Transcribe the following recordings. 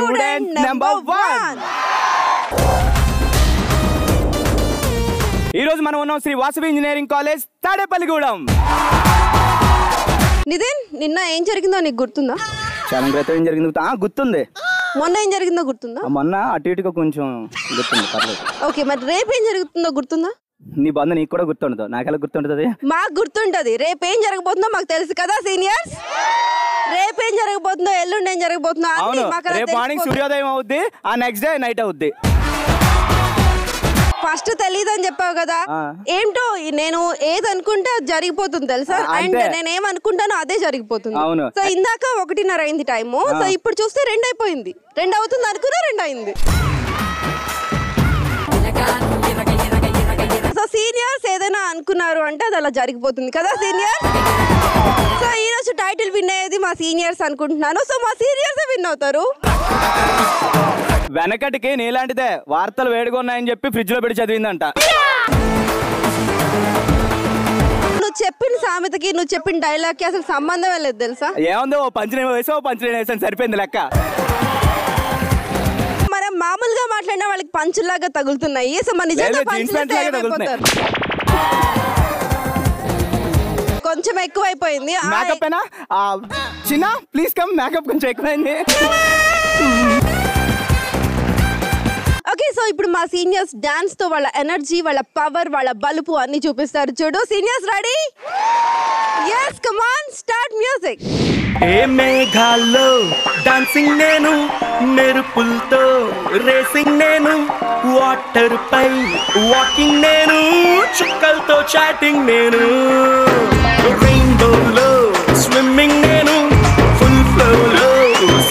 Student number 1. ఈ రోజు మనం ఉన్నాం శ్రీ వాసవి ఇంజనీరింగ్ కాలేజ్ తాడేపల్లిగూడెం. నితిన్, నిన్న ఏం జరిగిందో నీకు గుర్తుందా? చాలా క్రితం ఏం జరిగిందో గుర్తుంది. మొన్న ఏం జరిగిందో గుర్తుందా? మొన్న అటు ఇటుగా కొంచెం గుర్తుంది, పర్లేదు. ఓకే, మరి రేపు ఏం జరుగుతుందో గుర్తుందా? నీ బంధు నీకు కూడా గుర్తుండదు, నాకెలా గుర్తుంటది? మాకు గుర్తుంటది. రేపు ఏం జరగబోతుందో మాకు తెలుసు కదా సీనియర్స్. రేపు ఏం జరగబోతుందో, ఎల్లుండి ఏం జరగబోతుందో రేపు మార్నింగ్ సూర్యోదయం అవుద్ది, ఆ నెక్స్ట్ డే నైట్ అవుద్ది. ఫస్ట్ తెలీదు అని చెప్పావు కదా, ఏంటో నేను ఏది అనుకుంటే అది జరిగిపోతుంది తెలుసా. అండ్ నేను ఏమనుకుంటానో అదే జరిగిపోతుంది. సో ఇందాక 1:30 అయింది టైము. సో ఇప్పుడు చూస్తే 2 అయిపోయింది. 2 అవుతుంది అనుకున్నా, 2 అయింది. సో సీనియర్స్ ఏదైనా అనుకున్నారు అంటే అది అలా జరిగిపోతుంది కదా సీనియర్స్. సో ఈ రోజు టైటిల్ విన్ అయ్యేది మా సీనియర్స్ అనుకుంటున్నాను. సో మా సీనియర్స్ విన్ అవుతారు. వెనకటికి నీలాంటిదే వార్తలు వేడిగా ఉన్నాయని చెప్పి ఫ్రిడ్జ్ లో పెట్టి చదివిందంట. నువ్వు చెప్పిన సామెతకి నువ్వు చెప్పిన డైలాగ్ కి అసలు సంబంధమే లేదు తెలుసా. ఏముందో ఓ పంచలేమో వేసావు, పంచలేమో వేసాను, సరిపోయింది లెక్క. మనం మామూలుగా మాట్లాడిన వాళ్ళకి పంచులాగా తగులుతున్నాయి. సో మన నిజంగా కొంచెం ఎక్కువైపోయింది. మేకప్ ఏనా చిన్న, ప్లీజ్ కమ్, మేకప్ కొంచెం ఎక్కువైంది. ఓకే, సో ఇప్పుడు మా సీనియర్స్ డాన్స్ తో వాళ్ళ ఎనర్జీ, వాళ్ళ పవర్, వాళ్ళ బలుపు అన్ని చూపిస్తారు. చూడు seniors, ready? yes, come on, start music. ఏ మేఘాల్లో డాన్సింగ్ నేను, మెరుపులతో రేసింగ్ నేను, వాటర్ పై వాకింగ్ నేను, చుక్కలతో చాటింగ్ నేను, రెయిన్బోలో స్విమ్మింగ్ నేను, ఫుల్ ఫ్లోలో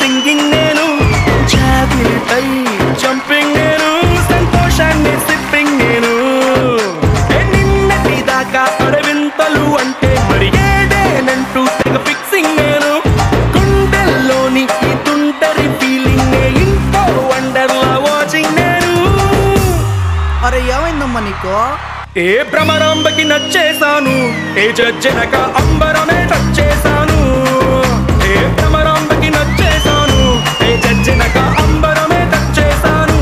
సింగింగ్ నేను, జాబిలిపై జంపింగ్ నేను, సంతోషాన్ని సిప్పింగ్ నేను, నిన్నటి దాకా అడవింతలు అంటే మరి ఏదేనంటూ తెగ ఫిక్సింగ్ నేను, గుండెల్లోని ఈ తుంటరి ఫీలింగ్ ఇంకో వండర్లా వాచింగ్ నేను. అరే ఏమైందమ్మా నీకు? ఏ భ్రమరాంబకి నచ్చేసాను, ఏ జడ్జనక అంబరమే నచ్చేసాను, ఏ భ్రమరాంబకి నచ్చేసాను, ఏ జడ్జనక అంబరమే నచ్చేసాను.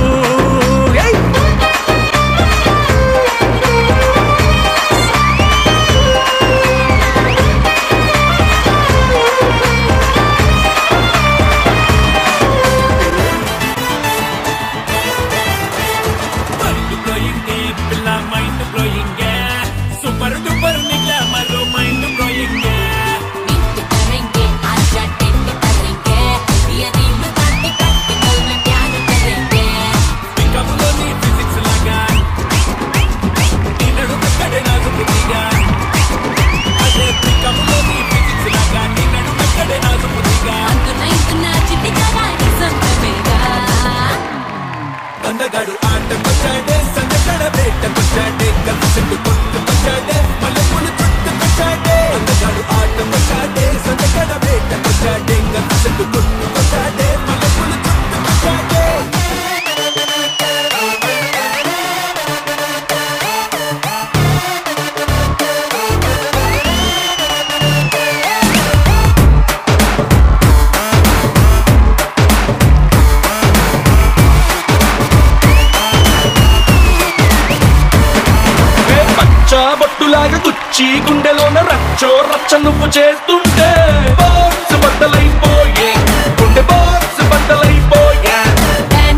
బొట్టులాగా గుచ్చి గుండెలోన రచ్చో రచ్చ నువ్వు చేస్తుంటే బాక్స్ బద్దలైపోయే, గుండె బాక్స్ బద్దలైపోయే,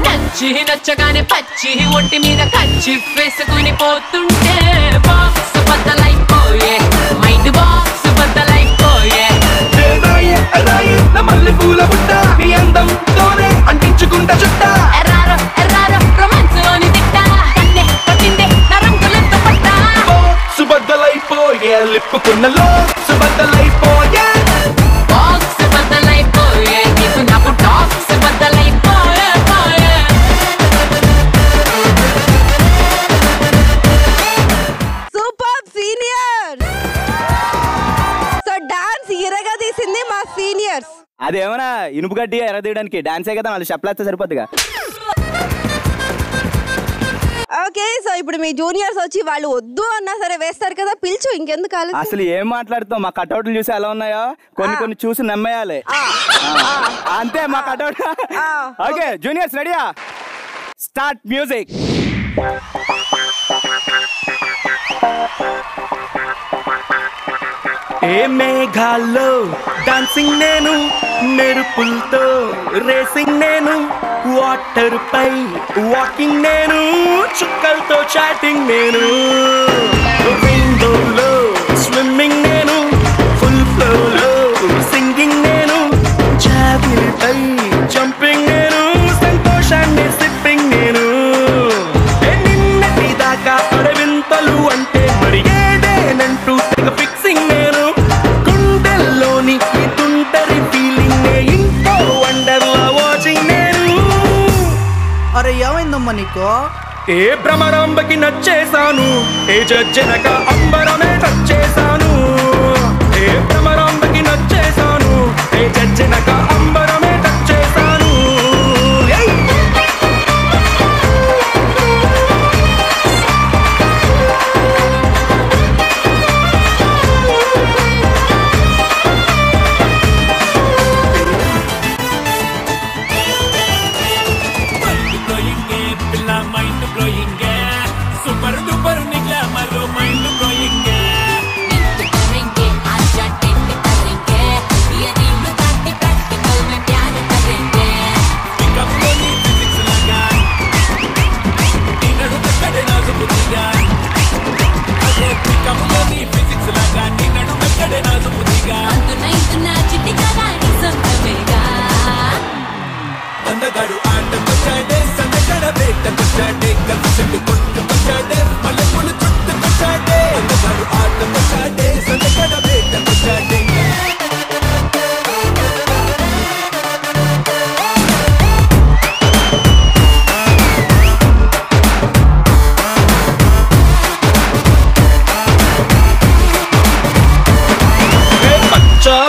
నచ్చి నచ్చగానే పచ్చి ఒంటి మీద కచ్చి వేసుకుని పోతుంటే బాక్స్ బద్దలైపోయే, మైండ్ బాక్స్ బద్దలైపోయే. మల్లె పూల బుట్ట నీ అందంతోనే అంటించుకుంటా చుట్ట, ఎర్రారో ఎర్రారో రొమాన్స్ లోని తిట్ట, కన్నే పట్టిందే నా రంగులతో పట్ట, బాక్స్ బద్దలైపోయే, లిప్పుకున్న లోక్స్ బద్దలైపోయే, బాక్స్ బద్దలైపోయే, నీకు నాకు టాక్స్ బద్దలైపోయే పోయే. Super senior. సో డాన్స్ ఇరగదీసింది మా సీనియర్స్. అదేమన్నా ఇనుపు గడ్డి ఎరదీయడానికి డాన్సే కదా, వాళ్ళు చెప్పలేస్తే సరిపోద్దిగా. ఓకే, సో ఇప్పుడు మీ జూనియర్స్ వచ్చి వాళ్ళు వద్దు అన్నా సరే వేస్తారు కదా, పిలిచు, ఇంకెందుకు ఆలస్యం? అసలు ఏం మాట్లాడుతావు? మా కటౌట్లు చూసి ఎలా ఉన్నాయో కొన్ని చూసి నమ్మేయాలి అంతే. మా కటౌట్ ఓకే. జూనియర్స్ రెడీయా? Start music. ఏ మేఘాల్లో డాన్సింగ్ నేను, మెరుపులతో రేసింగ్ నేను, వాటర్ పై వాకింగ్ నేను, చుక్కలతో చాటింగ్ నేను, రెయిన్బోలో స్విమ్మింగ్ నేను, ఫుల్ ఫ్లోలో సింగింగ్ నేను, జాబిల్ పై జంపింగ్ నేను, సంతోషాన్ని సిప్పింగ్ నేను. నిన్నటి దాకా అడవింతలు అంటే మరి ఏదేనంటూ తెగ ఫిక్సింగ్ నేను, గుండెల్లోని తుంటరి ఫీలింగ్ ఇంకో వండర్లా వాచింగ్ నేను. అరే ఏమైందమ్మా నీకు? ఏ భ్రమరాంబకి నచ్చేసాను, ఏ జజ్జనక అంబరమే నచ్చేసాను, ఏ భ్రమరాంబకి నచ్చేసాను, ఏ జజ్జనక అంబరమే నచ్చేసాను.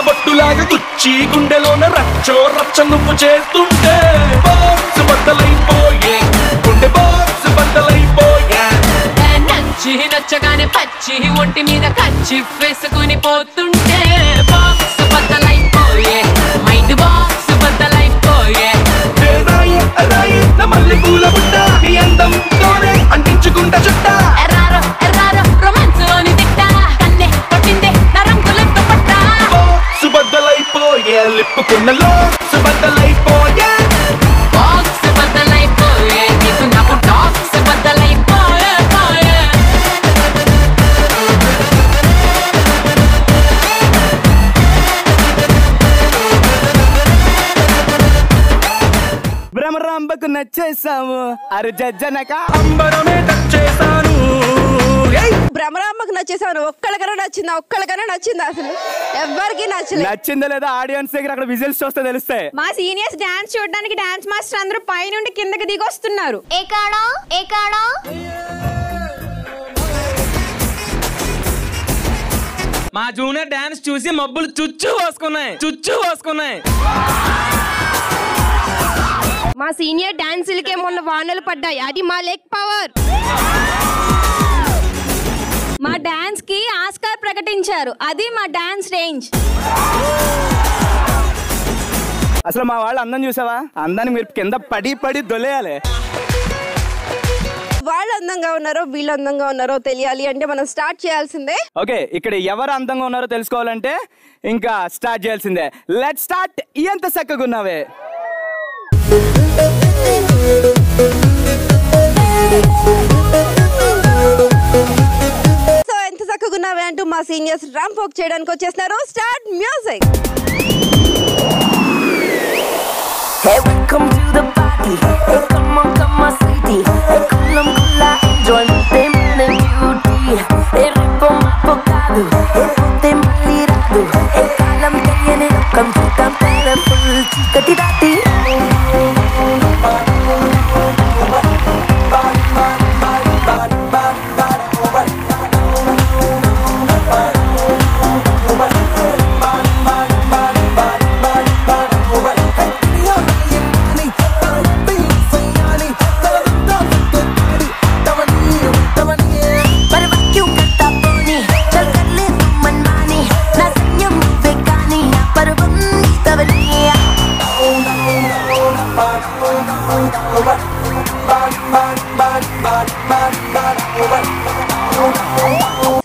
బొట్టులాగా గుచ్చి గుండెలోన రచ్చో రచ్చ నువ్వు చేస్తుంటే బాక్స్ బద్దలైపోయే, గుండె బాక్స్ బద్దలైపోయే. నచ్చి నచ్చగానే పచ్చి ఒంటి మీద కచ్చి వేసుకుని పోతుంటే బాక్స్ బద్దలైపోయే, మైండ్ బాక్స్ బద్దలైపోయే. రాయి రాయి నా మల్లె పూల బుట్ట, నీ అందంతోనే అంటించుకుంటా చుట్ట. ఎర్రారో ఎర్రారో రొమాన్స్ లోని తిట్ట, కన్నే పట్టిందే నా రంగులతో పట్ట. బాక్స్ బద్దలైపోయే, లిప్పుకున్న లోక్స్ బద్దలైపోయే, బాక్స్ బద్దలైపోయే, నీకు నాకు టాక్స్ బద్దలైపోయే పోయే. భ్రమరాంబకు నచ్చేసాము, అరే జజ్జనక అంబరమే నచ్చేసాను. భ్రమరాంబకు నచ్చేసాను. ఒక్కళ్ళకన్నా నచ్చిందా? ఒక్కళ్ళకన్నా నచ్చిందా? అసలు ఎవ్వరికి నచ్చలేదు. నచ్చిందో లేదా ఆడియన్స్ దగ్గర అక్కడ విజిల్స్ చూస్తే తెలుస్తాయి. మా సీనియర్స్ డాన్స్ చూడడానికి డాన్స్ మాస్టర్ అందరూ పైనుండి కిందకి దిగి వస్తున్నారు. మా జూనియర్ డాన్స్ చూసి మబ్బులు చుచ్చు పోసుకున్నాయి. మా సీనియర్ డాన్సులకే మొన్న వానలు పడ్డాయి, అది మా లెగ్ పవర్. మా డాన్స్ కి ఆస్కార్ ప్రకటించారు, అది మా డాన్స్ రేంజ్. అసలు మా వాళ్ళు అందం చూసావా? అందాన్ని మీరు కింద పడి దొలేయాలి. వాళ్ళు అందంగా ఉన్నారో వీళ్ళు అందంగా ఉన్నారో తెలియాలి అంటే మనం స్టార్ట్ చేయాల్సిందే. ఓకే, ఇక్కడ ఎవరు అందంగా ఉన్నారో తెలుసుకోవాలంటే ఇంకా స్టార్ట్ చేయాల్సిందే. Let's start. ఎంత చక్కగా ఉన్నావే. సో ఎంత చక్కగా ఉన్నావే అంటూ మా సీనియర్స్ ర్యాంప్ వాక్ చేయడానికి వచ్చేస్తున్నారు. Start music. Hey, welcome to the party. Hey, come on, sweetie. Hey, culla, enjoyment and beauty. Hey, ripo mapocado. Hey, ponte malirado. Hey, kalam kayene come to campera full chikati dati.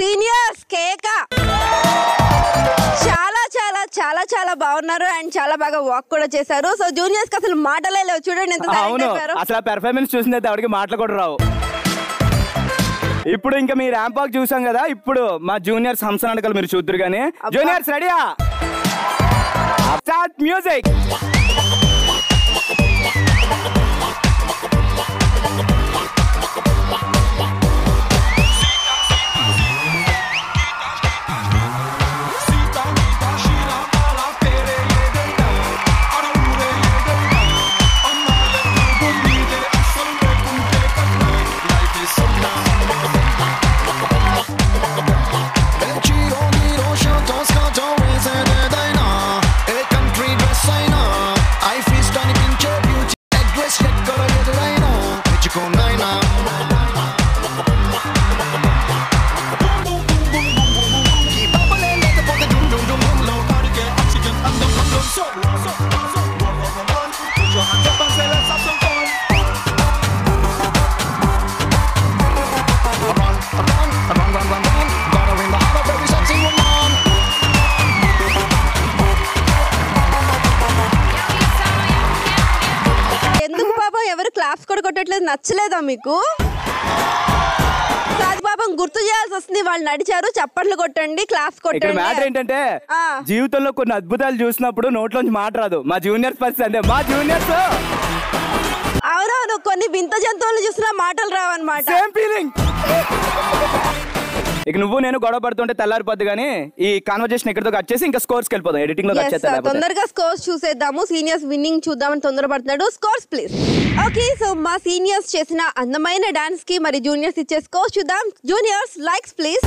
Seniors కేక చాలా చాలా చాలా చాలా బాగున్నారు and చాలా బాగా walk కూడా చేశారు. సో జూనియర్స్ కి అసలు మాటలే లేవు, చూడండి ఎంత అవును అసలు పెర్ఫార్మెన్స్ చూసిందైతే ఎవరికి మాటలు కూడా రావు. ఇప్పుడు ఇంకా మీ ర్యాంప్ వాక్ చూసాం కదా, ఇప్పుడు మా జూనియర్స్ హంస నాటకాలు మీరు చూద్దరు కానీ. జూనియర్స్ రెడీయా? Start music. నచ్చలేదా మీకు? పాపం గుర్తు చేయాల్సి వస్తుంది, వాళ్ళు నడిచారు, చప్పట్లు కొట్టండి, క్లాస్ కొట్టండి. మ్యాటర్ ఏంటంటే జీవితంలో కొన్ని అద్భుతాలు చూసినప్పుడు నోట్లోంచి మాట రాదు. మా జూనియర్స్ పరిస్థితి అంటే మా జూనియర్స్ అవునవును కొన్ని వింత జంతువులు చూసినా మాటలు రావన్నమాట. ఇక నువ్వు నేను గొడవ పడుతుంటే తెల్లారిపోద్ది కానీ ఈ కాన్వర్జేషన్ ఎక్కడితో కట్ చేసి ఇంకా స్కోర్స్ కి వెళ్ళిపోదాం. ఎడిటింగ్ లో కట్ చేద్దాం. తొందరగా స్కోర్స్ చూసేద్దాము. సీనియర్స్ విన్నింగ్ చూద్దామని తొందరపడుతున్నాడు. Scores please. ఓకే సో మా సీనియర్స్ చేసిన అందమైన డాన్స్ కి మరి జూనియర్స్ ఇచ్చే స్కోర్స్ చూద్దాం. Juniors likes please.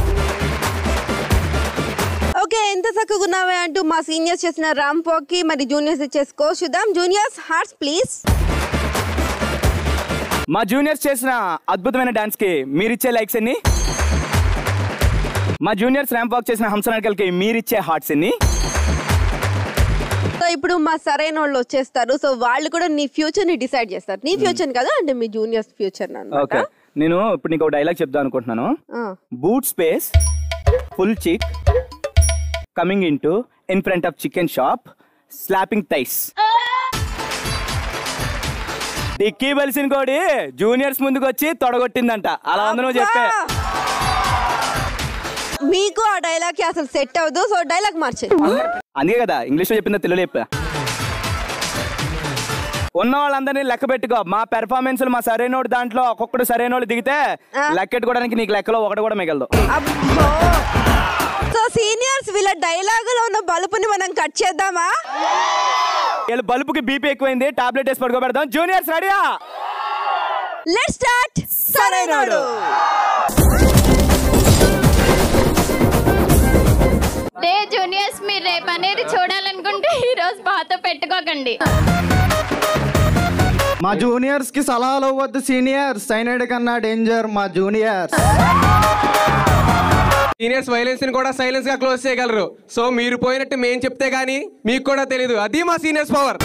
ఓకే ఎంత చక్కగా ఉన్నావే అంటూ మా సీనియర్స్ చేసిన ర్యాంప్ వాక్ కి మరి జూనియర్స్ ఇచ్చే స్కోర్స్ చూద్దాం. Juniors hearts please. మా జూనియర్స్ చేసిన అద్భుతమైన డాన్స్ కి మీరిచ్చే లైక్స్ ఎన్ని? మా జూనియర్స్ ర్యాంప్ వాక్ చేసిన హంస నాటకాలకి మీరిచ్చే హార్ట్స్ ఎన్ని? సో ఇప్పుడు మా సరైన వాళ్ళు వచ్చేస్తారు. సో వాళ్ళు కూడా నీ ఫ్యూచర్ ని డిసైడ్ చేస్తారు. నీ ఫ్యూచర్ కదా అంటే మీ జూనియర్స్ ఫ్యూచర్. ఓకే నేను ఇప్పుడు నీకు డైలాగ్ చెప్దాం అనుకుంటున్నాను. Boot space full chick coming in front of chicken shop slapping thighs. డిక్కీ బలిసిన కోడి జూనియర్స్ ముందుకు వచ్చి తొడగొట్టిందంట. అలా ఉంది నువ్వు చెప్పే. మీకు ఆ డైలాగ్ అసలు సెట్ అవ్వదు. సో డైలాగ్ మార్చేది. అందుకే కదా ఇంగ్లీష్ లో చెప్పిందో తెలుగులో చెప్పా. ఉన్న వాళ్ళందరినీ లెక్క పెట్టుకో. మా పెర్ఫార్మెన్స్ మా సరైనోడు దాంట్లో ఒక్కొక్కడు సరైనోడు దిగితే లెక్కెట్టుకోవడానికి నీకు లెక్కలో ఒకటి కూడా మిగలదు. సో సీనియర్స్ వీళ్ళ డైలాగ్ లో ఉన్న బల్బుని మనం కట్ చేద్దామా? వీళ్ళ బల్బుకి బీపీ ఎక్కువైంది, టాబ్లెట్ వేసి పడుకోబెడదాం. జూనియర్స్ రెడీయా? Let's start. సరైనోడు. జూనియర్స్ మీరు రేపు అనేది చూడాలనుకుంటే ఈ రోజు బాతో పెట్టుకోకండి. మా జూనియర్స్ కి సలహాలు ఇవ్వద్దు సీనియర్స్. సైనైడ్ కన్నా డేంజర్ మా జూనియర్స్. సీనియర్స్ వైలెన్స్ ని కూడా సైలెన్స్ గా క్లోజ్ చేయగలరు. సో మీరు పోయినట్టు మేము చెప్తే గానీ మీకు కూడా తెలీదు. అది మా సీనియర్స్ పవర్.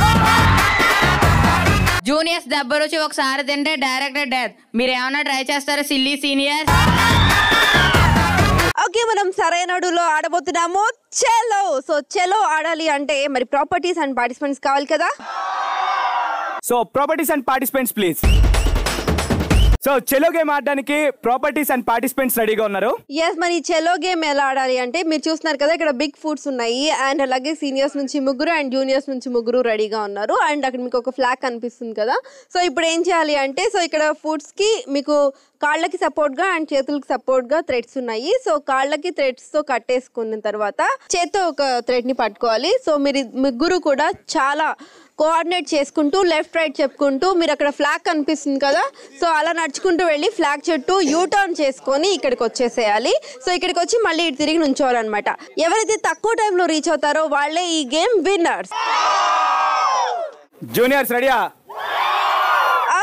జూనియర్స్ దెబ్బ రుచి ఒకసారి తింటే డైరెక్ట్ డెత్. మీరు ఏమైనా ట్రై చేస్తారా సిల్లీ సీనియర్స్? ఓకే మనం సరైనడులో ఆడబోతున్నాము చెలో. సో చెలో ఆడాలి అంటే మరి ప్రాపర్టీస్ అండ్ పార్టిసిపెంట్స్ కావాలి కదా. So properties and participants please. So Chalo game ఆడడానికి ప్రాపర్టీస్ అండ్ పార్టిసిపెంట్స్ రెడీగా ఉన్నారు. ఎస్ మరి చెలో గేమ్ ఎలా ఆడాలి అంటే మీరు చూస్తున్నారు కదా ఇక్కడ బిగ్ ఫుడ్స్ ఉన్నాయి అండ్ అలాగే సీనియర్స్ నుంచి ముగ్గురు అండ్ జూనియర్స్ నుంచి ముగ్గురు రెడీగా ఉన్నారు అండ్ అక్కడ మీకు ఒక ఫ్లాగ్ కనిపిస్తుంది కదా. సో ఇప్పుడు ఏం చేయాలి అంటే సో ఇక్కడ ఫుడ్స్ కి మీకు కాళ్ళకి సపోర్ట్ గా అండ్ చేతులకి సపోర్ట్ గా థ్రెడ్స్ ఉన్నాయి. సో కాళ్ళకి థ్రెడ్స్ తో కట్టేసుకున్న తర్వాత చేత్తో ఒక థ్రెడ్ ని పట్టుకోవాలి. సో మీరు ముగ్గురు కూడా చాలా కోఆర్డినేట్ చేసుకుంటూ లెఫ్ట్ రైట్ చెప్పుకుంటూ మీరు అక్కడ ఫ్లాగ్ కనిపిస్తుంది కదా సో అలా నడుచుకుంటూ వెళ్ళి ఫ్లాగ్ చుట్టూ యూటర్న్ చేసుకొని ఇక్కడికి వచ్చేసేయాలి. సో ఇక్కడికి వచ్చి మళ్ళీ ఇటు తిరిగి నుంచోవాలన్నమాట. ఎవరైతే తక్కువ టైంలో రీచ్ అవుతారో వాళ్ళే ఈ గేమ్ విన్నర్స్. జూనియర్స్ రెడీయా?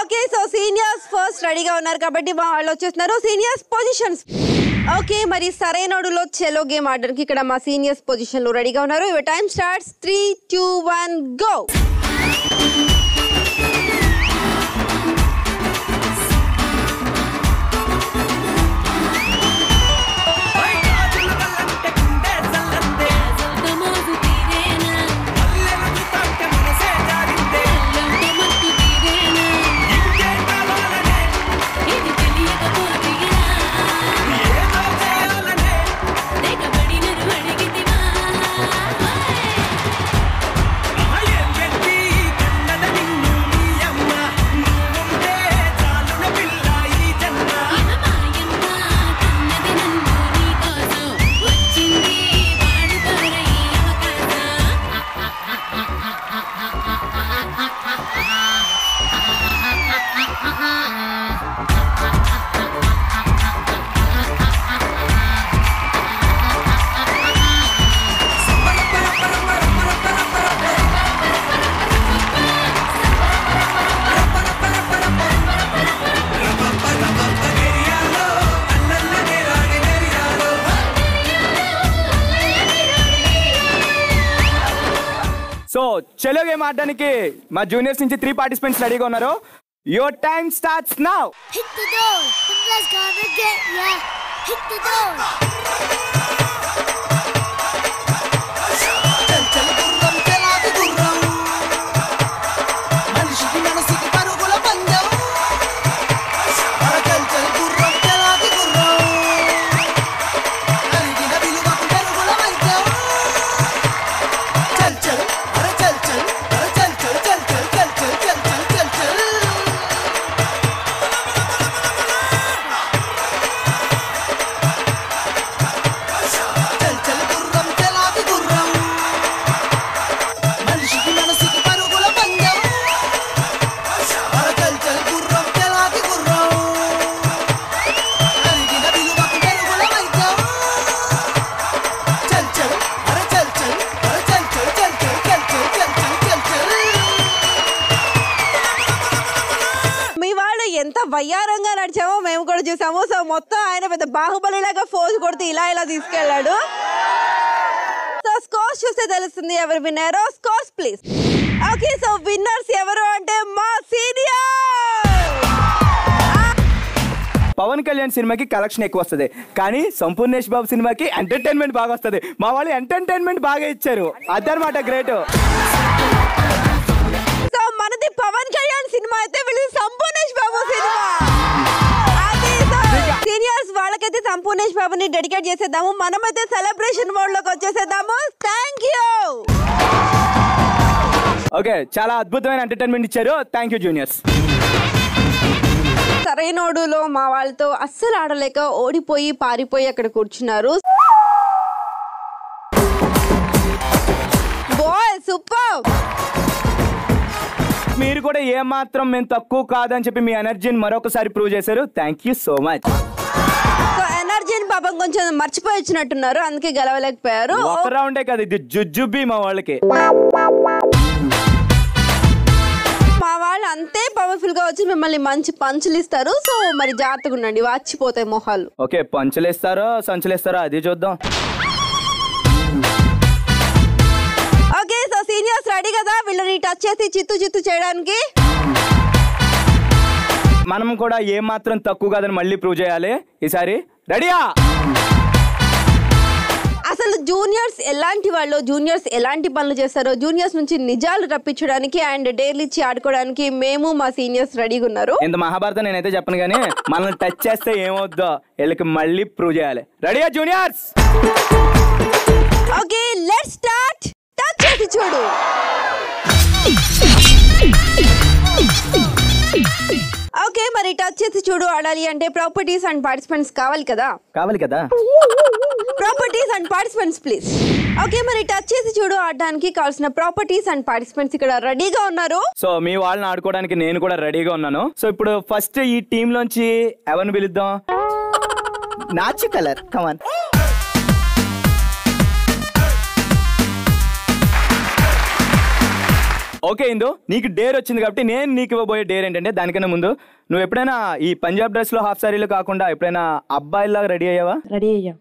ఓకే సో సీనియర్స్ ఫస్ట్ రెడీగా ఉన్నారు కాబట్టి వాళ్ళు వచ్చేస్తున్నారు. Seniors positions. ఓకే మరి సరైనడులో చెలో గేమ్ ఆడడానికి ఇక్కడ మా సీనియర్స్ పొజిషన్ లో రెడీగా ఉన్నారు. Your time starts. 3, 2, 1 గో. చలో గేమ్ ఆడడానికి మా జూనియర్స్ నుంచి 3 పార్టిసిపెంట్స్ రెడీగా ఉన్నారు. Your time starts now. Hit the door. Let's gonna get ya. Hit the door. ఎంత వయ్యారంగా నడిచామో మేము కూడా చూసాము. సో మొత్తం ఆయన పెద్ద బాహుబలి లాగా ఫోజ్ కొడితే ఇలా తీసుకెళ్లాడు. సో స్కోర్స్ చూస్తే తెలుస్తుంది ఎవరు విన్నారో. Scores please. Okay, so winners ఎవరు అంటే మా సీనియర్. పవన్ కళ్యాణ్ సినిమాకి కలెక్షన్ ఎక్కువ వస్తుంది, కానీ సంపూర్ణేష్ బాబు సినిమాకి ఎంటర్టైన్మెంట్ బాగా వస్తుంది. మా వాళ్ళు ఎంటర్టైన్మెంట్ బాగా ఇచ్చారు, అదనమాట గ్రేట్. సో మనది పవన్ కళ్యాణ్ సినిమా అయితే వీళ్ళది సంపూర్ణేష్ బాబు సినిమా. సీనియర్స్ వాళ్ళకైతే సంపూర్ణేష్ బాబుని డెడికేట్ చేసేద్దాము, మనమైతే సెలబ్రేషన్ మోడ్ లోకి వచ్చేసేద్దాము. Thank you. ఓకే, చాలా అద్భుతమైన ఎంటర్టైన్మెంట్ ఇచ్చారు. Thank you juniors. సరైనోడులో మా వాళ్ళతో అస్సలు ఆడలేక ఓడిపోయి పారిపోయి అక్కడ కూర్చున్నారు. Boy super. మీరు కూడా ఏమాత్రం మేము తక్కువ కాదని చెప్పి మీ ఎనర్జీని మరొకసారి ప్రూవ్ చేశారు. Thank you so much. So ఎనర్జీని పాపం కొంచెం మర్చిపోయి వచ్చినట్టున్నారు, అందుకే గెలవలేకపోయారు. ఒక రౌండే కదా ఇది, జుజుబి మా వాళ్ళకి. మా వాళ్ళు అంతే పవర్ఫుల్ గా వచ్చి మిమ్మల్ని మంచి పంచులు ఇస్తారు. సో మరి జాగ్రత్తగా ఉండండి, వాచిపోతాయి మొహాలు. ఓకే, పంచులు ఇస్తారో సంచులు ఇస్తారో అది చూద్దాం. ఓకే, సో సీనియర్స్ రెడీ కదా వీళ్ళని టచ్ చేసి చిత్తు చేయడానికి? మనం కూడా ఏమాత్రం తక్కువ కాదని మళ్ళీ ప్రూవ్ చేయాలి ఈసారి. రెడీయా? అసలు జూనియర్స్ ఎలాంటి వాళ్ళు, జూనియర్స్ ఎలాంటి పనులు చేస్తారో, జూనియర్స్ నుంచి నిజాలు రప్పించడానికి అండ్ డైలీ ఇచ్చి ఆడుకోవడానికి మేము మా సీనియర్స్ రెడీగా ఉన్నారు. ఇంత మహాభారతం నేనైతే చెప్పను, కానీ మనల్ని టచ్ చేస్తే ఏమవుద్దో వీళ్ళకి మళ్ళీ ప్రూవ్ చేయాలి. రెడీయా juniors? Okay, let's start. Touch చేసి చూడు. ఓకే, మరి టచ్ చేసి చూడు ఆడాలి అంటే ప్రాపర్టీస్ అండ్ పార్టిసిపెంట్స్ కావాలి కదా? Properties and participants please. Okay, మరి టచ్ చేసి చూడు ఆడడానికి కావాల్సిన ప్రాపర్టీస్ అండ్ పార్టిసిపెంట్స్ ఇక్కడ రెడీగా ఉన్నారు. సో మీ వాళ్ళని ఆడుకోవడానికి నేను కూడా రెడీగా ఉన్నాను. సో ఇప్పుడు ఫస్ట్ ఈ టీమ్ లోంచి ఎవరిని పిలుద్దాం? నాచు కలర్, కమాన్. ఓకే ఇందు, నీకు డేర్ వచ్చింది కాబట్టి నేను నీకు ఇవ్వబోయే డేర్ ఏంటంటే, దానికన్నా ముందు నువ్వు ఎప్పుడైనా ఈ పంజాబ్ డ్రెస్ లో హాఫ్ సారీలో కాకుండా ఎప్పుడైనా అబ్బాయిలాగా రెడీ అయ్యావా? రెడీ అయ్యా.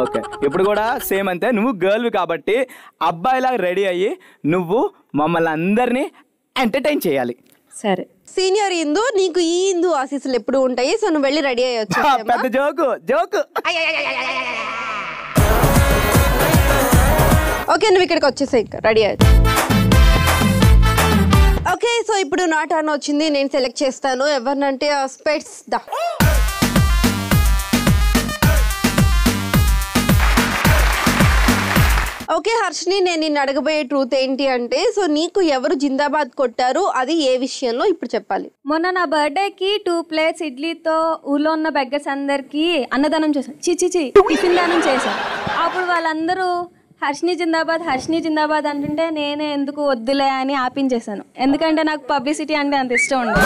ఓకే, ఇప్పుడు కూడా సేమ్ అంతే. నువ్వు గర్ల్ కాబట్టి అబ్బాయిలాగా రెడీ అయ్యి నువ్వు మమ్మల్ని అందరినీ ఎంటర్టైన్ చేయాలి. సరే. సీనియర్ ఇందు, నీకు ఈ ఇందు ఆశీస్సులు ఎప్పుడు ఉంటాయి. సో నువ్వు వెళ్ళి రెడీ అయ్యొచ్చు. పెద్ద జోకు. ఓకే, నువ్వు ఇక్కడికి వచ్చేసాయి, రెడీ అయ్యొచ్చు. ఓకే, సో ఇప్పుడు నా టర్న్ వచ్చింది. నేను సెలెక్ట్ చేస్తాను ఎవరినంటే స్పెట్స్ దా. ఓకే హర్షిని, నేను నిన్ను అడగబోయే ట్రూత్ ఏంటి అంటే, సో నీకు ఎవరు జిందాబాద్ కొట్టారు, అది ఏ విషయంలో ఇప్పుడు చెప్పాలి. మొన్న నా బర్త్డేకి 2 ప్లేట్స్ ఇడ్లీతో ఊళ్ళో ఉన్న బెగ్గర్స్ అందరికి అన్నదానం చేశాను. టిఫిన్ దానం చేశాను. అప్పుడు వాళ్ళందరూ హర్షిని జిందాబాద్ అంటుంటే నేనే ఎందుకు వద్దులే అని ఆపించేశాను. ఎందుకంటే నాకు పబ్లిసిటీ అంటే అంత ఇష్టం ఉండదు.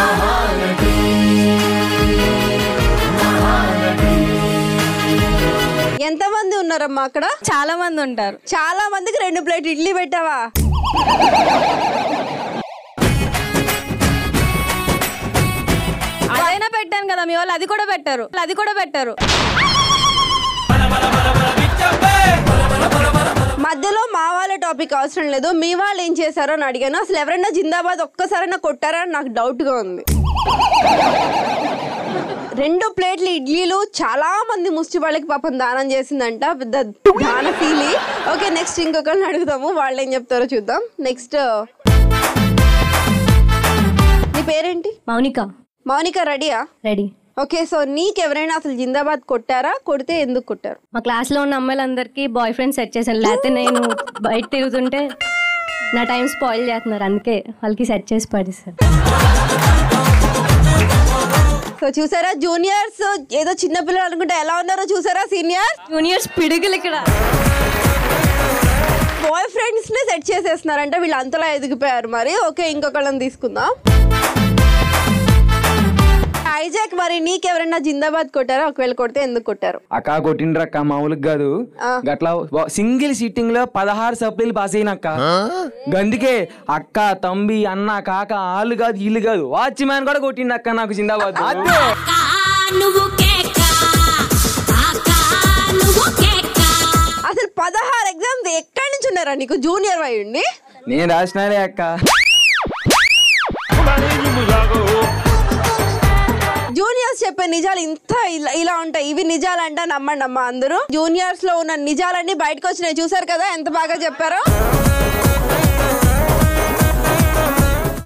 ఎంతమంది ఉన్నారమ్మా అక్కడ? చాలా మంది ఉంటారు. చాలా మందికి 2 ప్లేట్ ఇడ్లీ పెట్టావా? అదైనా పెట్టాను కదా, మీ వాళ్ళు అది కూడా పెట్టారు. మధ్యలో మా వాళ్ళ టాపిక్ అవసరం లేదు, మీ వాళ్ళు ఏం చేశారో అని అడిగాను. అసలు ఎవరైనా జిందాబాద్ ఒక్కసారైనా కొట్టారా అని నాకు డౌట్ గా ఉంది. 2 ప్లేట్లు ఇడ్లీలు చాలా మంది ముష్టి వాళ్ళకి పాపం దానం చేసిందంట, పెద్ద దానశీలి. ఓకే, నెక్స్ట్ ఇంకొకరిని అడుగుదాము, వాళ్ళు ఏం చెప్తారో చూద్దాం. నెక్స్ట్ నీ పేరేంటి? మౌనిక. మౌనిక రెడీయా? రెడీ. ఓకే, సో నీకెవరైనా అసలు జిందాబాద్ కొట్టారా? కొడితే ఎందుకు కొట్టారు? మా క్లాస్లో ఉన్న అమ్మాయిలందరికీ బాయ్ ఫ్రెండ్ సెట్ చేశాను, లేకపోతే నేను బయట తిరుగుతుంటే నా టైం స్పాయిల్ చేస్తున్నారు, అందుకే వాళ్ళకి సెట్ చేసి పడేసారు. సో చూసారా జూనియర్స్ ఏదో చిన్నపిల్లలు అనుకుంటే ఎలా ఉన్నారో చూసారా సీనియర్స్? జూనియర్స్ పిడుగులు ఇక్కడ బాయ్ ఫ్రెండ్స్ ని సెట్ చేసేస్తున్నారంటే వీళ్ళు అంతలా ఎదిగిపోయారు మరి. ఓకే, ఇంకొకళ్ళని తీసుకుందాం. ఐజాక్, మరి నీకెవరైనా జిందాబాద్ కొట్టారా? ఒకవేళ కొడితే ఎందుకు కొట్టారు? అక్క కొట్టిండ్రక్క మామూలుగా కాదు, గట్లా సింగిల్ సీటింగ్ లో 16 సప్లీలు పాస్ అయినక్క. గందుకే అక్క తంబి అన్న కాక వాళ్ళు కాదు వీళ్ళు కాదు వాచ్ మ్యాన్ కూడా కొట్టిండు అక్క నాకు జిందాబాద్. అసలు 16 ఎగ్జామ్స్ ఎక్కడి నుంచి ఉన్నారా నీకు జూనియర్ అయ్యండి? నేను రాసినానే అక్క. జూనియర్స్ చెప్పే నిజాలు ఇంత ఇలా ఉంటాయి, ఇవి నిజాలంట నమ్మండి అమ్మా అందరూ. జూనియర్స్ లో ఉన్న నిజాలన్నీ బయటకు వచ్చినాయి, చూసారు కదా ఎంత బాగా చెప్పారో.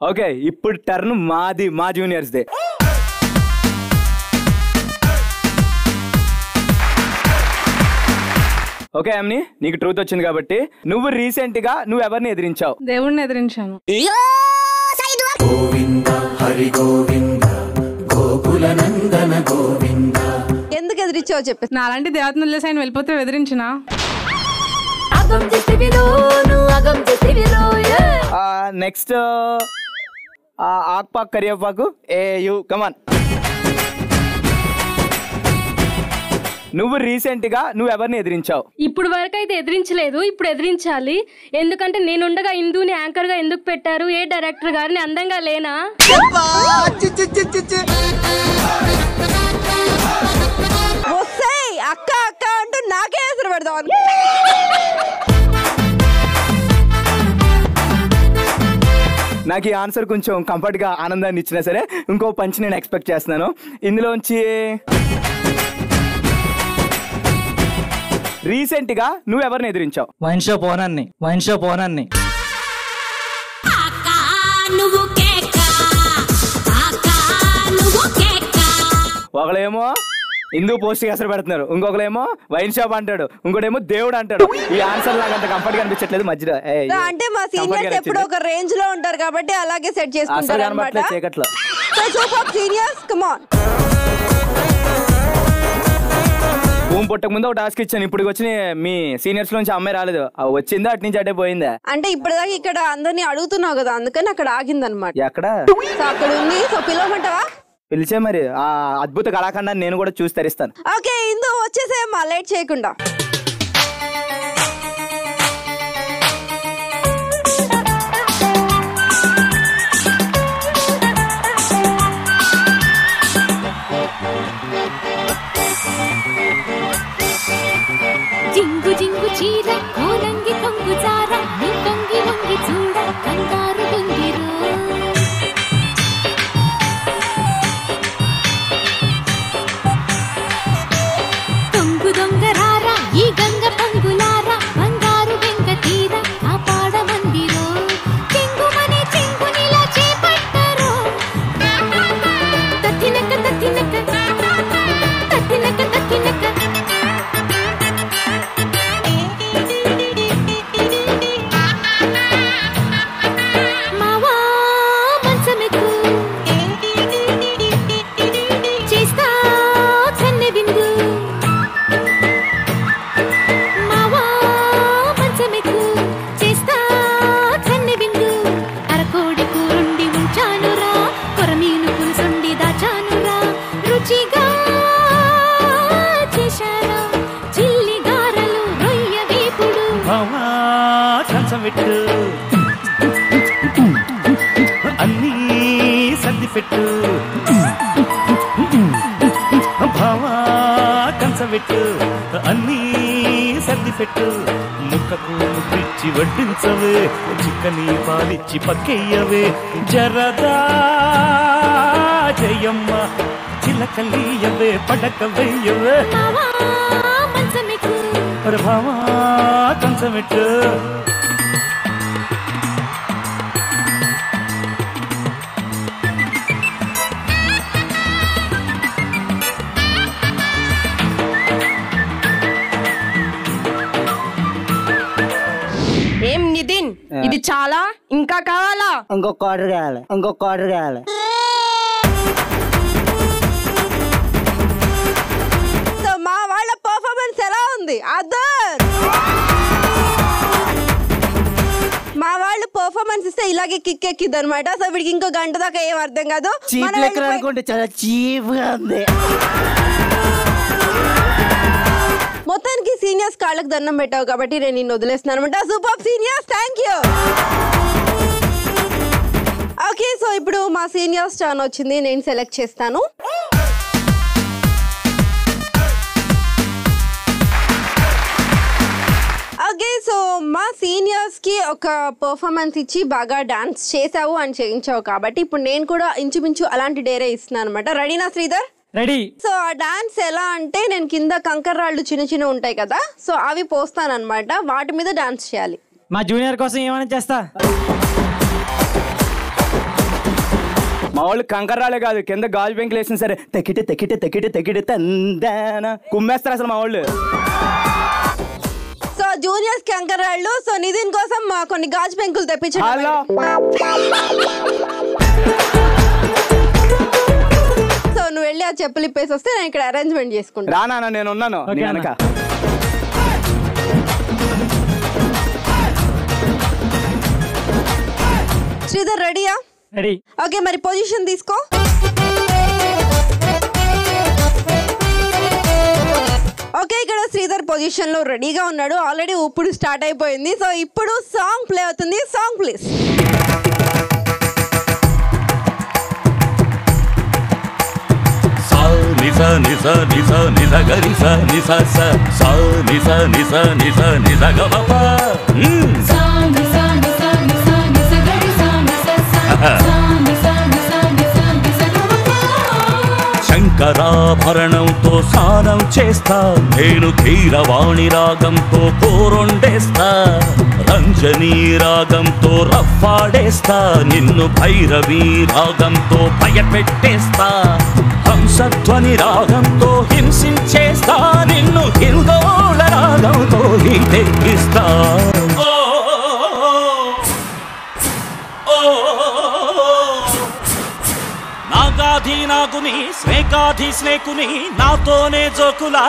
ఓకే, ఇప్పుడు టర్న్ మాది, మా జూనియర్స్ దే. ఓకే అమ్ని, నీకు ట్రూత్ వచ్చింది కాబట్టి నువ్వు రీసెంట్ గా నువ్వు ఎవరిని ఎదిరించావు? దేవుడిని ఎదిరించాను. ఎందుకు ఎదిరించావు చెప్పి. నాలాంటి దేవతను వదిలేసి ఆయన వెళ్ళిపోతే ఎదిరించిన. నెక్స్ట్ ఆక్పాక్ కరివేపాకు ఏ యు కమాన్. నువ్వు రీసెంట్ గా నువ్వు ఎవరిని ఎదిరించావు? ఇప్పుడు వరకు అయితే ఎదిరించలేదు, ఇప్పుడు ఎదిరించాలి. ఎందుకంటే నేనుండగా ఇందుని యాంకర్ గా ఎందుకు పెట్టారు? ఏ డైరెక్టర్ గారిని అందంగా లేనా? అక్క అక్క అంటూ నాకే ఎసరు పెడదాం. నాకు ఈ ఆన్సర్ కొంచెం కంఫర్ట్ గా ఆనందాన్ని ఇచ్చినా సరే ఇంకో పంచ్ నేను ఎక్స్పెక్ట్ చేస్తున్నాను. ఇందులోంచి రీసెంట్ గా నువ్వు ఎవరిని ఎదిరించావు? వైన్ షాప్ ఓనర్ని. ఒకళ్ళేమో హిందూ పోస్ట్ ఎసరు పెడుతున్నారు, ఇంకొకరేమో వైన్ షాప్ అంటాడు, ఇంకోటేమో దేవుడు అంటాడు. ఈ ఆన్సర్ నాకు అంత కంఫర్ట్ గా అనిపించట్లేదు మధ్యలో. అంటే మా సీనియర్స్ ఎప్పుడు ఒక రేంజ్ లో ఉంటారు కాబట్టి అలాగే సెట్ చేసుకుంటారు అన్నమాట. చీకట్లో సీనియర్స్ కమ్ ఆన్. భూమి పుట్టక ముందు ఒక టాస్క్ ఇచ్చాను, ఇప్పుడు వచ్చిన మీ సీనియర్స్ నుంచి అమ్మాయి రాలేదు, వచ్చిందా అటు నుంచి అటే పోయిందా? అంటే ఇప్పటిదాకా ఇక్కడ అందరినీ అడుగుతున్నావు కదా, అందుకని అక్కడ ఆగిందనమాట. ఎక్కడ? అక్కడ ఉంది. సో పిలవమంటావా? పిలిచే మరి ఆ అద్భుత కళాఖండాన్ని నేను కూడా చూసి తరిస్తాను. ఓకే, ఇందు వచ్చేసేమ్మా లేట్ చేయకుండా. జింగు జింగు చీర కోలంగి కొంగు జార నీ కొంగి వంగి చూడ కంగారు గుందిరు కొంగు దొంగరారా ఈ గంగ పొంగులారా బంగారు వెంగ తీర కాపాడ మందిరో చెంగుమనే చెంగునిలా చేపట్టరో తత్తినక తత్తినక తత్తినక తత్తినక అన్నీ సర్ది పెట్టు భావా కంచబెట్టు అన్నీ సర్ది పెట్టు ముక్కకు ముద్దిచ్చి వడ్డించవే చిక్కని పాలిచ్చి పక్కెయ్యవే జరదా జయమ్మ చిలకలీయవే పడక వెయ్యవే భావా కంచమెట్టు ఏం నితిన్ ఇది చాలా ఇంకా కావాలా? ఇంకొక ఆర్డర్ కావాలి, ఇంకొక ఆర్డర్ కావాలి. సో మా వాళ్ళ పర్ఫార్మెన్స్ ఎలా ఉంది? అదర్ మా వాళ్ళు పర్ఫార్మెన్స్ ఇస్తే ఇలాగే కిక్ ఎక్కిద్ది అనమాట. సో వీడికి ఇంకో గంట దాకా ఏం అర్థం కాదు. అనుకుంటే చాలా చీప్ గా ఉంది. మొత్తానికి సీనియర్స్ కాళ్ళకి దండం పెట్టావు కాబట్టి నేను నిన్ను వదిలేస్తున్నాను అనమాట. Super seniors, thank you. Okay, so ఇప్పుడు మా సీనియర్స్ టర్న్ వచ్చింది, నేను సెలెక్ట్ చేస్తాను. ఓకే, సో మా సీనియర్స్ కి ఒక పర్ఫార్మెన్స్ ఇచ్చి బాగా డాన్స్ చేసావు అని చేయించావు కాబట్టి ఇప్పుడు నేను కూడా ఇంచుమించు అలాంటి డేరే ఇస్తున్నాను అనమాట. రెడీనా శ్రీధర్? రెడీ. సో ఆ డాన్స్ ఎలా అంటే నేను కింద కంకర రాళ్ళు చిన్న చిన్న ఉంటాయి కదా, సో అవి పోస్తానన్నమాట, వాటి మీద డాన్స్ చేయాలి. మా జూనియర్ కోసం ఏమైనా చేస్తా. మా వాళ్ళు కంకర్రాలే కాదు, కింద గాజు బెంకులు వేసిన సరే తెక్కిటే తెక్కిటే తెక్కిటే తెక్కిటే తందాన కుమ్మేస్తారు అసలు మా వాళ్ళు. సో జూనియర్స్ కంకర్రాళ్ళు. సో నితిన్ కోసం కొన్ని గాజు బెంకులు తెప్పించండి. సో నువ్వు వెళ్ళి ఆ చెప్పులు ఇప్పేసి వస్తే నేను ఇక్కడ అరేంజ్మెంట్ చేసుకుంటా. రానా, నేను ఉన్నాను. శ్రీధర్ రెడీయా? రెడీ. ఓకే, మరి పొజిషన్ తీసుకో. ఓకే, ఇక్కడ శ్రీధర్ పొజిషన్ లో రెడీగా ఉన్నాడు. ఆల్రెడీ ఇప్పుడు స్టార్ట్ అయిపోయింది. సో ఇప్పుడు సాంగ్ ప్లే అవుతుంది. Song please. నిస నిస నిస నిస గరిస నిస స స నిస నిస నిస నిస గమప స నిస నిస నిస నిస గరిస నిస స స నిస నిస నిస నిస గమప. శంకరాభరణంతో స్నానం చేస్తా, నేను కీరవాణి రాగంతో కూరొండేస్తా, రంజనీ రాగంతో రఫ్ఫాడేస్తా, నిన్ను భైరవీ రాగంతో భయపెట్టేస్తా, హంసధ్వని రాగంతో హింసించేస్తా, నిన్ను హిందోళ రాగంతో తెగిస్తా. నాగాధి నాగుని స్నేకాధి స్నేకుని నాతోనే జోకులా,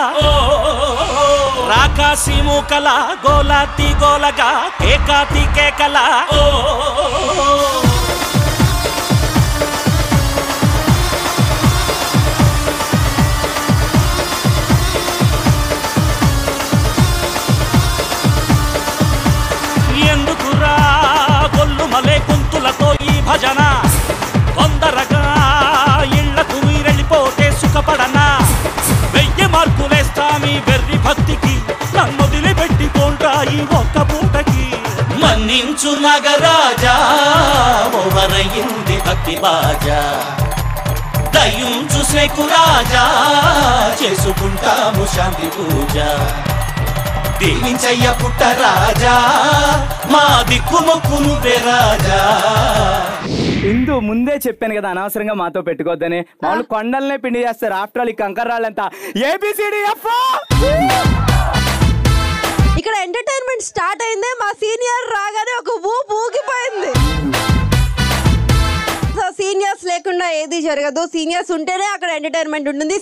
రాకాసి మూకల గోలాతి గోలగా కేకాతి కేకలా. ఎందుకురా గొల్లు మలే గొంతులతో ఈ భజన, తొందరగా ఇళ్లకు మీరెళ్ళిపోతే సుఖపడనా, 1000 మార్కులేస్తా మీ వెర్రి భక్తికి, నన్ను వదిలిపెట్టిపోంటా ఈ ఒక్క పూటకి. మన్నించు నగరాజా ఓవరయింది భక్తి బాజా, దయ్యుంచు శేకురాజా చేసుకుంటాము శాంతి పూజ, దీవించయ్య పుట్టరాజా మా దిక్కు మొక్కును రాజా. ఇందు ముందే చెప్పాను కదా అనవసరంగా మాతో పెట్టుకోవద్దని. వాళ్ళు కొండలనే పిండి చేస్తారు. ఆఫ్టర్ ఆల్ ఈ కంకర్రాళ్ళంతా ABCDF. ఇక్కడ ఎంటర్టైన్మెంట్ స్టార్ట్ అయిందే, మా సీనియర్ రాగానే ఒక ఊపు ఊగిపోయింది. సో సీనియర్స్ లేకుండా ఏది జరగదు, సీనియర్స్ ఉంటేనే అక్కడ ఎంటర్టైన్మెంట్ ఉంటుంది.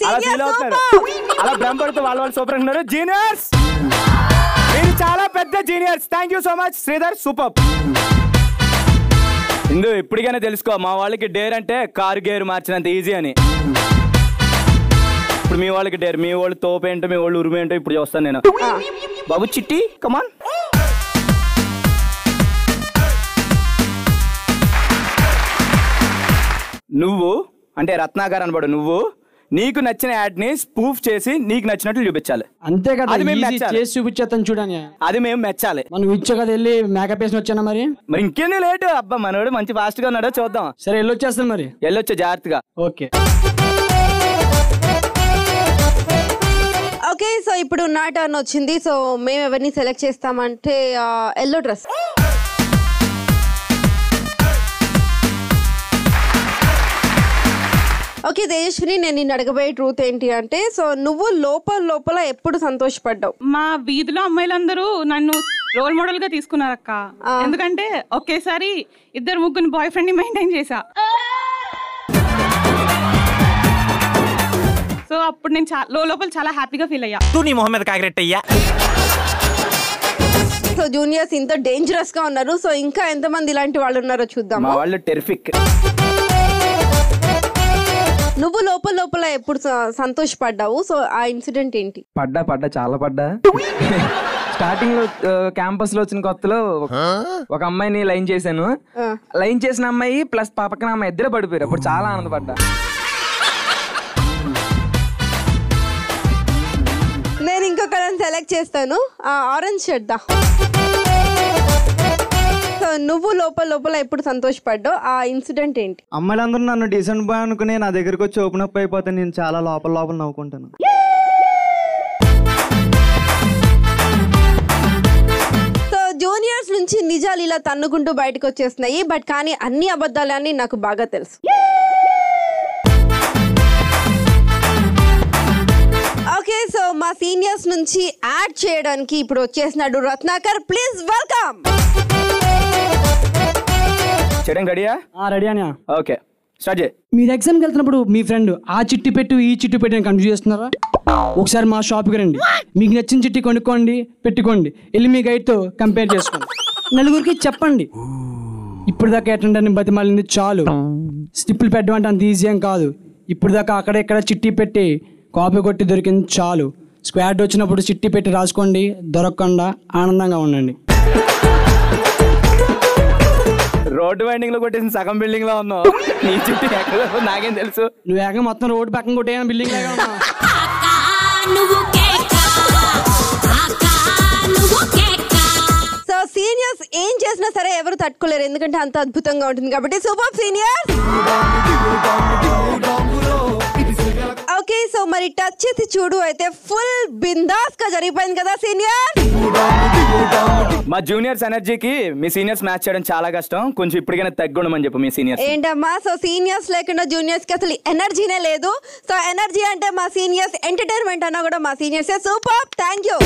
అలా భ్రమపడుతూ వాళ్ళు సూపర్ ఉన్నారు. జూనియర్స్ మీరు చాలా పెద్ద juniors. Thank you so much Sridhar, super. Indu ఇప్పటికైనా తెలుసుకో, మా వాళ్ళకి డేర్ అంటే కారు గేర్ మార్చినంత ఈజీ అని. ఇప్పుడు మీ వాళ్ళకి డేర్, మీ వాళ్ళు తోపేంటో మీ వాళ్ళు ఉరుమేంటో ఇప్పుడు చూస్తాను నేను. బాబు చిట్టి కమాన్. నువ్వు అంటే రత్నాకర్ అనబడు, నువ్వు నీకు నచ్చిన యాడ్ ని స్పూఫ్ చేసి నీకు నచ్చినట్లు చూపించాలి. అంతే కదా, అది మేము easy మెచ్చాలి. చేసి చూపించేస్తాను చూడని. అది మేము మెచ్చాలి. మనం ఇచ్చా కదా వెళ్ళి మేకప్ వేసి వచ్చానా మరి ఇంకేంది లేటు. అబ్బా మనోడు మంచి ఫాస్ట్ గా ఉన్నాడో చూద్దాం. సరే వెళ్ళొచ్చేస్తాను మరి. వెళ్ళొచ్చా జాగ్రత్తగా. ఓకే ఓకే సో ఇప్పుడు నా టర్న్ వచ్చింది. సో మేము ఎవరిని సెలెక్ట్ చేస్తామంటే ఎల్లో డ్రెస్. ఓకే తేజస్విని, నేను నిన్ను అడగబోయే ట్రూత్ ఏంటి అంటే, సో నువ్వు లోపల ఎప్పుడు సంతోషపడ్డావు? మా వీధిలో అమ్మాయిలందరూ నన్ను రోల్ మోడల్ గా తీసుకున్నారక్క. ఎందుకంటే ఒకేసారి 2-3 బాయ్ ఫ్రెండ్ ని మెయింటైన్ చేశా. సో అప్పుడు నేను లోపల చాలా హ్యాపీగా ఫీల్ అయ్యా. నీ మొహం మీద కాకిరెట్టయ్యా. సో జూనియర్స్ ఇంత డేంజరస్ గా ఉన్నారు. సో ఇంకా ఎంతమంది ఇలాంటి వాళ్ళు ఉన్నారో చూద్దాం. మా వాళ్ళు టెరిఫిక్. నువ్వు లోపల ఎప్పుడు సంతోషపడ్డావు? సో ఆ ఇన్సిడెంట్ ఏంటి? పడ్డా చాలా పడ్డా. స్టార్టింగ్ లో క్యాంపస్ లో వచ్చిన కొత్తలో ఒక అమ్మాయిని లైన్ చేశాను. లైన్ చేసిన అమ్మాయి ప్లస్ పక్కన అమ్మాయి ఇద్దరే పడిపోయారు. అప్పుడు చాలా ఆనందపడ్డా. నేను ఇంకొకరిని సెలెక్ట్ చేస్తాను. ఆరెంజ్ షర్ట్ దా. సో నువ్వు లోపల ఎప్పుడు సంతోషపడ్డావు? ఆ ఇన్సిడెంట్ ఏంటి? అమ్మాయిలందరూ నన్ను డీసెంట్ బాయ్ అనుకుని నా దగ్గరకు వచ్చి ఓపెన్ అప్ అయిపోతే నేను చాలా లోపల నవ్వుకుంటాను. సో జూనియర్స్ నుంచి నిజాలు ఇలా తన్నుకుంటూ బయటకు వచ్చేస్తున్నాయి. బట్ కానీ అన్ని అబద్ధాలని నాకు బాగా తెలుసు. ఓకే సో మా సీనియర్స్ నుంచి యాడ్ చేయడానికి ఇప్పుడు వచ్చేసినాడు రత్నాకర్. Please welcome. చేయడం రెడీయా? రెడీ అని. ఓకే స్టార్ట్ చేయి. మీరు ఎగ్జామ్కి వెళ్తున్నప్పుడు మీ ఫ్రెండ్ ఆ చిట్టి పెట్టు ఈ చిట్టి పెట్టు అని కన్ఫ్యూజ్ చేస్తున్నారా? ఒకసారి మా షాప్కి రండి, మీకు నచ్చిన చిట్టి కొనుక్కోండి, పెట్టుకోండి, వెళ్ళి మీ గైడ్తో కంపేర్ చేసుకోండి, నలుగురికి చెప్పండి. ఇప్పుడు దాకా ఎట్టండి బతిమాలింది చాలు. స్టిప్పులు పెట్టడం అంటే అంత ఈజీ ఏం కాదు. ఇప్పుడు దాకా అక్కడెక్కడ చిట్టి పెట్టి కాపీ కొట్టి దొరికింది చాలు. స్క్వాడ్ వచ్చినప్పుడు చిట్టి పెట్టి రాసుకోండి, దొరకకుండా ఆనందంగా ఉండండి. రోడ్డు వైండింగ్ లో కొట్టేసిన సగం బిల్డింగ్ లో ఉన్నావు. నీ చుట్టూ ఎక్కడ నాకేం తెలుసు. నువ్వు ఏకంగా మొత్తం రోడ్డు పక్కన కొట్టే బిల్డింగ్ లాగా ఉన్నావు. సో సీనియర్స్ ఏం చేసినా సరే ఎవరు తట్టుకోలేరు, ఎందుకంటే అంత అద్భుతంగా ఉంటుంది కాబట్టి. Super seniors. ఓకే సో మరి టచ్ చేసి చూడు అయితే ఫుల్ బిందాస్ గా జరిగిపోయింది కదా సీనియర్. మా జూనియర్స్ ఎనర్జీకి మీ సీనియర్స్ మ్యాచ్ చేయడం చాలా కష్టం. కొంచెం ఇప్పటికైనా తగ్గుండమని చెప్పు మీ సీనియర్స్. ఏంటమ్మా, సో సీనియర్స్ లేకుండా జూనియర్స్ కి అసలు ఎనర్జీనే లేదు. సో ఎనర్జీ అంటే మా సీనియర్స్, ఎంటర్టైన్మెంట్ అన్నా కూడా మా సీనియర్స్. Super, thank you.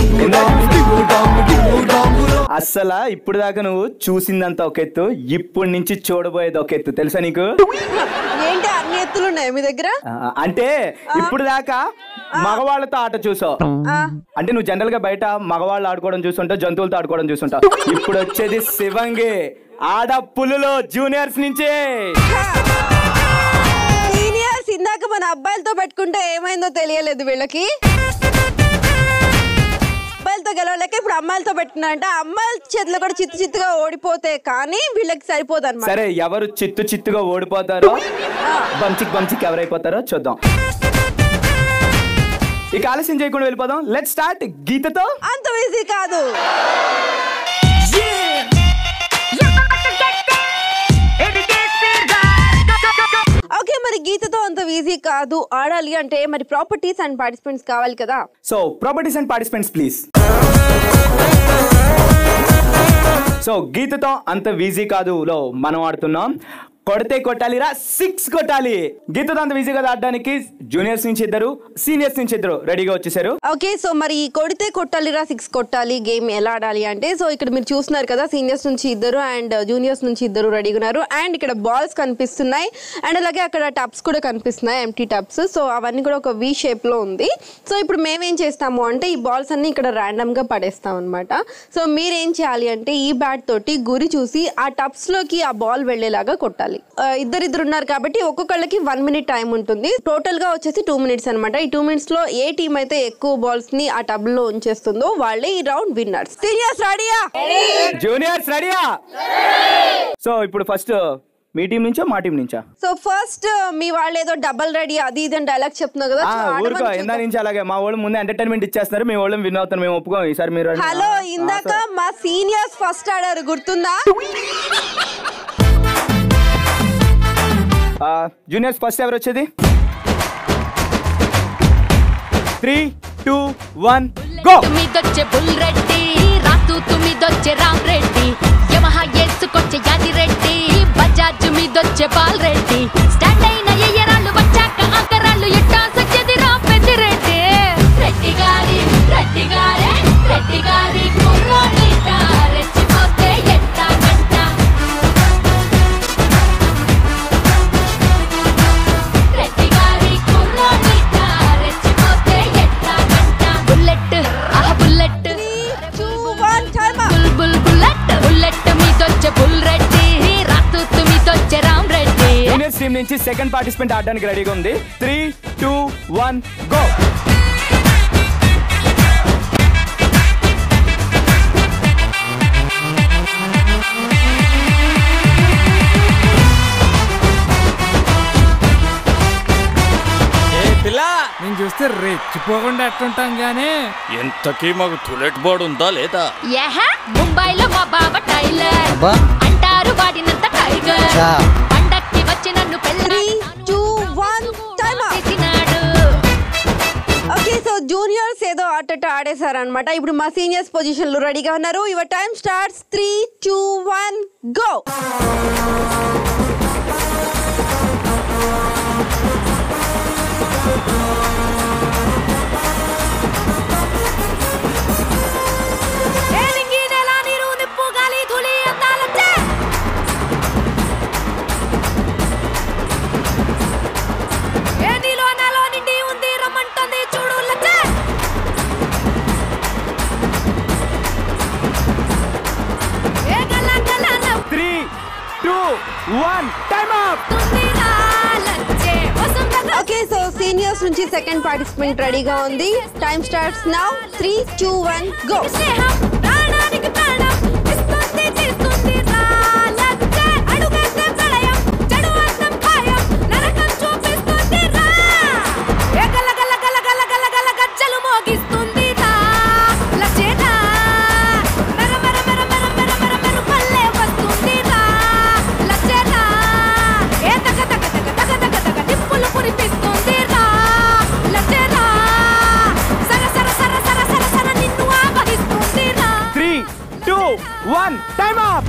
అస్సలు ఇప్పుడు దాకా నువ్వు చూసిందంతా ఒక ఎత్తు, ఇప్పుడు నుంచి చూడబోయేది ఒక ఎత్తు, తెలుసా నీకు? ఏంటి అన్ని ఎత్తులు ఉన్నాయి మీ దగ్గర? అంటే ఇప్పుడు దాకా మగవాళ్ళతో ఆట చూసావు. అంటే నువ్వు జనరల్ గా బయట మగవాళ్ళు ఆడుకోవడం చూస్తుంటావు, జంతువులతో ఆడుకోవడం చూస్తుంటావు. ఇప్పుడు వచ్చేది శివంగి ఆడ పులులో జూనియర్స్ నుంచే. సీనియర్స్ ఇందాక మన అబ్బాయిలతో పెట్టుకుంటే ఏమైందో తెలియలేదు వీళ్ళకి. అబ్బాయిలతో గెలవలేక ఇప్పుడు అమ్మాయిలతో పెట్టుకున్నారంటే అమ్మాయిల చేతిలో కూడా చిత్తుగా ఓడిపోతే కానీ వీళ్ళకి సరిపోదు అన్నమాట. సరే ఎవరు చిత్తుగా ఓడిపోతారో, బంచిక్ ఎవరైపోతారో చూద్దాం. ఇక ఆలస్యం చేయకుండా వెళ్ళిపోదాం. Let's start. గీతతో అంత ఈజీ కాదు. ఓకే మరి గీతతో అంత ఈజీ కాదు ఆడాలి అంటే మరి ప్రాపర్టీస్ అండ్ పార్టిసిపెంట్స్ కావాలి కదా. So properties and participants please. So గీతతో అంత ఈజీ కాదు లో మనం ఆడుతున్నాం. కొడితే కొట్టాలిరా, 6 కొట్టాలి. గీతతో అంత ఈజీగా ఆడడానికి జూనియర్స్ నుంచి 2, సీనియర్స్ నుంచి 2 రెడీగా వచ్చేసారు. ఓకే సో మరి కొడితే కొట్టాలిరా 6 కొట్టాలి గేమ్ ఎలా ఆడాలి అంటే, సో ఇక్కడ మీరు చూస్తున్నారు కదా సీనియర్స్ నుంచి 2 అండ్ జూనియర్స్ నుంచి 2 రెడీగా ఉన్నారు. అండ్ ఇక్కడ బాల్స్ కనిపిస్తున్నాయి అండ్ అలాగే అక్కడ టబ్స్ కూడా కనిపిస్తున్నాయి, ఎంటీ టబ్స్. సో అవన్నీ కూడా ఒక వి షేప్ లో ఉంది. సో ఇప్పుడు మేమేం చేస్తాము అంటే ఈ బాల్స్ అన్ని ఇక్కడ ర్యాండమ్ గా పడేస్తాం అనమాట. సో మీరేం చేయాలి అంటే ఈ బ్యాట్ తోటి గురి చూసి ఆ టబ్స్ లోకి ఆ బాల్ వెళ్లేలాగా కొట్టాలి. ఇద్దరు ఉన్నారు కాబట్టి ఒక్కొక్కళ్ళకి 1 minute టైం ఉంటుంది. టోటల్ గా వచ్చేసి 2 minutes అనమాట. ఈ 2 minutes లో ఏ టీం అయితే ఎక్కువ బాల్స్ ని ఆ టబ్ లో ఉంచేస్తుందో వాళ్ళే ఈ రౌండ్ విన్నర్స్. సీనియర్స్ రెడీయా? జూనియర్స్ రెడీయా? సో ఇప్పుడు ఫస్ట్ మీ టీం నుంచా మా టీం నుంచా? సో ఫస్ట్ మీ వాళ్ళు ఏదో డబల్ రెడీ అది ఇది డైలాగ్ చెప్తున్నారు కదా. ఊరుకో ఇందా నుంచి అలాగే మా వాళ్ళు ముందే ఎంటర్టైన్మెంట్ ఇచ్చేస్తున్నారు, మీ వాళ్ళు విన్ అవుతారు, మేము ఒప్పుకోం. ఈసారి మీరు హలో ఇందాక మా సీనియర్స్ ఫస్ట్ ఆడారు గుర్తుందా? జూనియర్స్ ఫస్ట్ ఎవరు వచ్చేది? 3, 2, 1 గో. మీదొచ్చే బుల్ రెడ్డి, రాతు తుమిదొచ్చే రామ్ రెడ్డి, యమహా యేసుకొచ్చే యాది రెడ్డి, బజాజ్ మీదొచ్చే బాల్ రెడ్డి, స్టాండ్ అయిన ఎయ్యరాళ్ళు వచ్చాక అంకరాళ్ళు ఎట్టా సచ్చేది రామ్ పెద్ది రెడ్డి. రెడ్డి గారి రెడ్డి గారే రెడ్డి గారి కుర్రోడిట, రెచ్చిపోతే ఎట్టా గంట. రెడ్డి గారి కుర్రోడిట, రెచ్చిపోతే ఎట్టా గంట. Bullet ah bullet, 3, 2, 1 time up. Bull bull bullet, bullet మీదొచ్చే బుల్ రెడ్డి, రాతు తుమిదొచ్చే రామ్ రెడ్డి. జూనియర్స్ టీం నుంచి సెకండ్ పార్టిసిపెంట్ ఆడడానికి రెడీగా ఉంది. 3, 2, 1 గో. నేను చూస్తే రెచ్చిపోకుండా ఎట్టుంటాం గానీ ఎంతకీ మాకు టులెట్ బోర్డు ఉందా లేదా? యహ ముంబైలో మా బావ టైలర్ అంటారు వాడినంత టైగర్, పండక్కి వచ్చి నన్ను 3, 2, 1 టైమ్ అప్. పెళ్ళినాడు. ఓకే సో జూనియర్స్ ఏదో ఆట ఆడేశారనమాట. ఇప్పుడు మా సీనియర్స్ పొజిషన్ లో రెడీగా ఉన్నారు. Your time starts. 3, 2, 1 go. Okay so seniors నుంచి సెకండ్ పార్టిసిపెంట్ రెడీగా ఉంది. Time starts now. 3, 2, 1 go. Time up.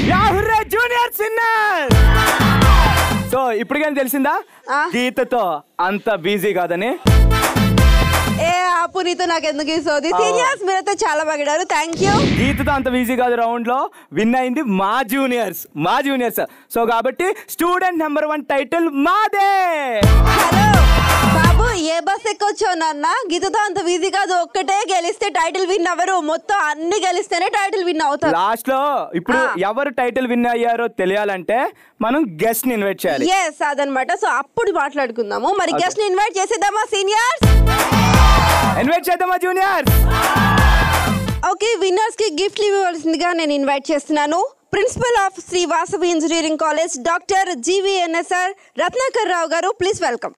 యాహుర్రే జూనియర్ సిన్నర్. సో ఇప్పటికైనా తెలిసిందా గీతతో అంత బిజీ కాదని? ఏ ఆపు, నీతో నాకు ఎందుకు ఇస్తుంది? సీనియర్స్ మీరైతే చాలా బాగాడారు, థ్యాంక్ యూ. గీతతో అంత ఈజీ కాదు. రౌండ్ లో విన్ అయింది మా జూనియర్స్. సో కాబట్టి స్టూడెంట్ నెంబర్ 1 టైటిల్ మాదే. హలో బాబు, ఏ బస్ ఎక్కొచ్చావు నాన్న? గీతతో అంత ఈజీ కాదు. ఒక్కటే గెలిస్తే టైటిల్ విన్ అవ్వరు, మొత్తం అన్ని గెలిస్తేనే టైటిల్ విన్ అవుతారు. లాస్ట్ లో ఇప్పుడు ఎవరు టైటిల్ విన్ అయ్యారో తెలియాలంటే మనం గెస్ట్ ని ఇన్వైట్ చేయాలి. ఎస్ అదనమాట. సో అప్పుడు మాట్లాడుకుందాము. మరి గెస్ట్ ని ఇన్వైట్ చేసేద్దామా సీనియర్స్? ఇన్వైట్ చేద్దామా జూనియర్స్? ఓకే, విన్నర్స్ కి గిఫ్ట్లు ఇవ్వాల్సిందిగా నేను ఇన్వైట్ చేస్తున్నాను. Principal of Sri Vasavi engineering college doctor GVNSR Ratnakar Rao garu, please welcome.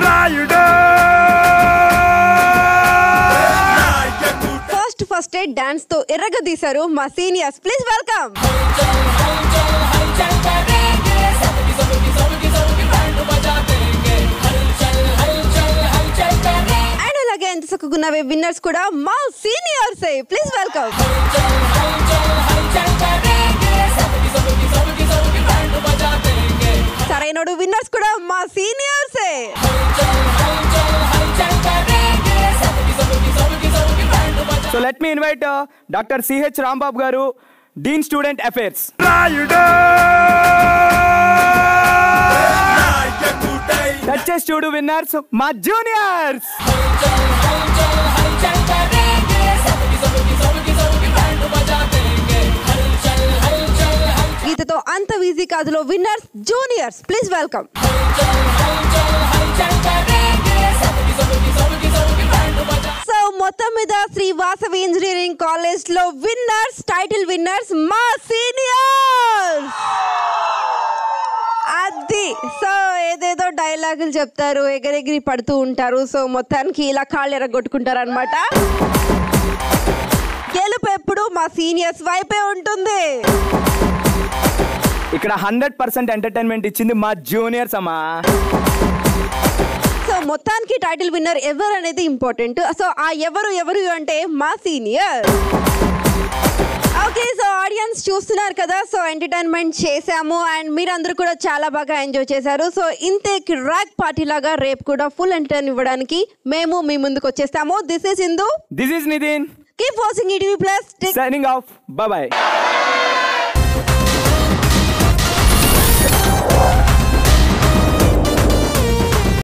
First aid dance తో ఎర్రగా తీశారు మా సీనియర్స్, ప్లీజ్ వెల్కమ్. అండ్ అలాగే ఎంత చక్కగున్నవే విన్నర్స్ కూడా మా సీనియర్స్, ప్లీజ్ వెల్కమ్. సరైనడు విన్నర్స్ కూడా మా సీనియర్సే. So let me invite doctor CH Rambabu garu, dean student affairs. Touch చేసి చూడు విన్నర్స్ మా జూనియర్స్. గీతతో అంత ఈజీ కాదులో winners juniors, please welcome. So మొత్తం మీద శ్రీ వాసవి ఇంజనీరింగ్ కాలేజ్ లో విన్నర్స్, టైటిల్ విన్నర్స్ మా సీనియర్స్. అది సో ఏదేదో డైలాగులు చెప్తారు, ఎగరెగిరి పడుతూ ఉంటారు. సో మొత్తానికి ఇలా కాళ్ళు ఎరగొట్టుకుంటారు అనమాట. గెలుపు ఎప్పుడు మా సీనియర్స్ వైపే ఉంటుంది. ఇక్కడ 100% ఎంటర్టైన్మెంట్ ఇచ్చింది మా జూనియర్స్ అమ్మా. సో మొత్తానికి టైటిల్ విన్నర్ ఎవరు అనేది ఇంపార్టెంట్. సో ఆ ఎవరు అంటే మా సీనియర్. ఓకే, సో ఆడియన్స్ చూస్తున్నారు కదా, సో ఎంటర్టైన్మెంట్ చేసాము అండ్ మీరందరూ కూడా చాలా బాగా ఎంజాయ్ చేశారు. సో ఇంతే కిరాక్ పార్టీ లాగా రేపు కూడా ఫుల్ ఎంటర్టైన్ ఇవ్వడానికి మేము మీ ముందుకు వచ్చేస్తాము. This is Indu, this is Nithin. Keep watching ETV plus. Signing off. Bye by.